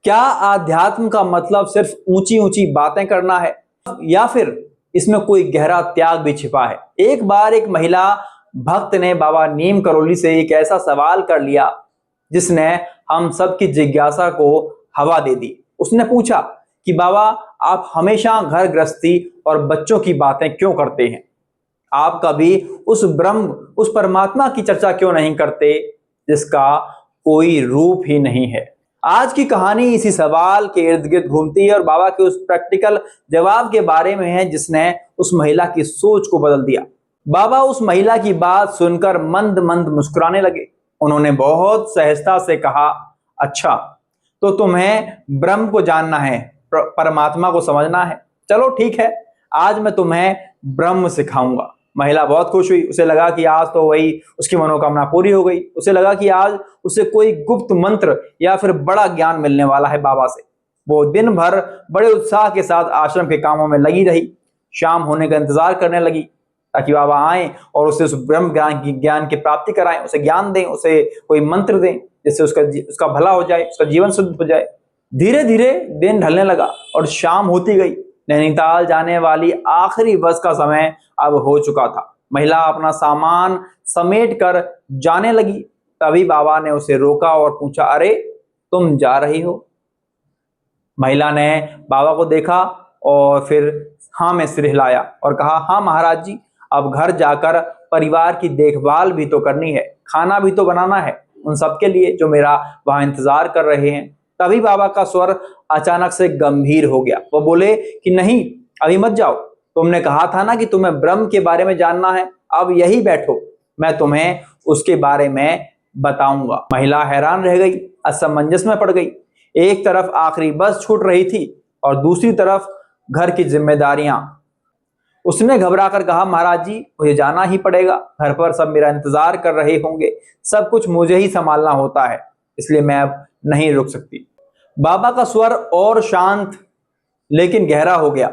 क्या आध्यात्म का मतलब सिर्फ ऊंची ऊंची बातें करना है, या फिर इसमें कोई गहरा त्याग भी छिपा है? एक बार एक महिला भक्त ने बाबा नीम करोली से एक ऐसा सवाल कर लिया जिसने हम सबकी जिज्ञासा को हवा दे दी। उसने पूछा कि बाबा, आप हमेशा घर गृहस्थी और बच्चों की बातें क्यों करते हैं? आप कभी उस ब्रह्म, उस परमात्मा की चर्चा क्यों नहीं करते जिसका कोई रूप ही नहीं है? आज की कहानी इसी सवाल के इर्द गिर्द घूमती है और बाबा के उस प्रैक्टिकल जवाब के बारे में है जिसने उस महिला की सोच को बदल दिया। बाबा उस महिला की बात सुनकर मंद मंद मुस्कुराने लगे। उन्होंने बहुत सहजता से कहा, अच्छा, तो तुम्हें ब्रह्म को जानना है, परमात्मा को समझना है। चलो ठीक है, आज मैं तुम्हें ब्रह्म सिखाऊंगा। महिला बहुत खुश हुई। उसे लगा कि आज तो वही उसकी मनोकामना पूरी हो गई। उसे लगा कि आज उसे कोई गुप्त मंत्र या फिर बड़ा ज्ञान मिलने वाला है बाबा से। वो दिन भर बड़े उत्साह के साथ आश्रम के कामों में लगी रही। शाम होने का इंतजार करने लगी ताकि बाबा आए और उसे उस ब्रह्म ज्ञान की प्राप्ति कराएं, उसे ज्ञान दें, उसे कोई मंत्र दें जिससे उसका भला हो जाए, उसका जीवन शुद्ध हो जाए। धीरे धीरे दिन ढलने लगा और शाम होती गई। नैनीताल जाने वाली आखिरी बस का समय अब हो चुका था। महिला अपना सामान समेट कर जाने लगी। तभी बाबा ने उसे रोका और पूछा, अरे, तुम जा रही हो? महिला ने बाबा को देखा और फिर हाँ में सिर हिलाया और कहा, हाँ महाराज जी, अब घर जाकर परिवार की देखभाल भी तो करनी है, खाना भी तो बनाना है उन सबके लिए जो मेरा वहां इंतजार कर रहे हैं। तभी बाबा का स्वर अचानक से गंभीर हो गया। वो बोले कि नहीं, अभी मत जाओ। तुमने कहा था ना कि तुम्हें ब्रह्म के बारे में जानना है। अब यही बैठो, मैं तुम्हें उसके बारे में बताऊंगा। महिला हैरान रह गई, असमंजस में पड़ गई। एक तरफ आखिरी बस छूट रही थी और दूसरी तरफ घर की जिम्मेदारियां। उसने घबराकर कहा, महाराज जी, मुझे जाना ही पड़ेगा। घर पर सब मेरा इंतजार कर रहे होंगे। सब कुछ मुझे ही संभालना होता है, इसलिए मैं अब नहीं रुक सकती। बाबा का स्वर और शांत लेकिन गहरा हो गया।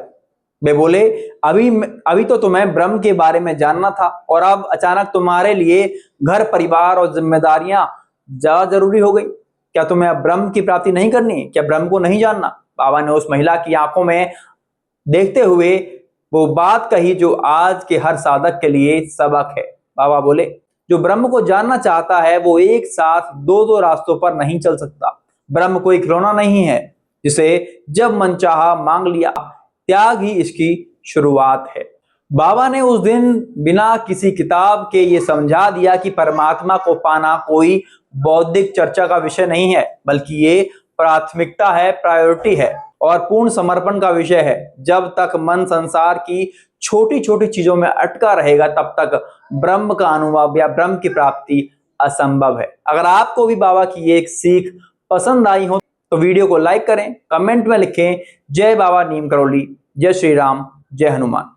वे बोले, अभी तो तुम्हें ब्रह्म के बारे में जानना था और अब अचानक तुम्हारे लिए घर परिवार और जिम्मेदारियां ज्यादा जरूरी हो गई। क्या तुम्हें अब ब्रह्म की प्राप्ति नहीं करनी? क्या ब्रह्म को नहीं जानना? बाबा ने उस महिला की आंखों में देखते हुए वो बात कही जो आज के हर साधक के लिए सबक है। बाबा बोले, जो ब्रह्म को जानना चाहता है वो एक साथ दो दो रास्तों पर नहीं चल सकता। ब्रह्म कोई खिलौना नहीं है जिसे जब मन चाहा मांग लिया। त्याग ही इसकी शुरुआत है। बाबा ने उस दिन बिना किसी किताब के ये समझा दिया कि परमात्मा को पाना कोई बौद्धिक चर्चा का विषय नहीं है, बल्कि ये प्राथमिकता है, प्रायोरिटी है और पूर्ण समर्पण का विषय है। जब तक मन संसार की छोटी छोटी चीजों में अटका रहेगा तब तक ब्रह्म का अनुभव या ब्रह्म की प्राप्ति असंभव है। अगर आपको भी बाबा की एक सीख पसंद आई हो तो वीडियो को लाइक करें, कमेंट में लिखें, जय बाबा नीम करोली, जय श्री राम, जय हनुमान।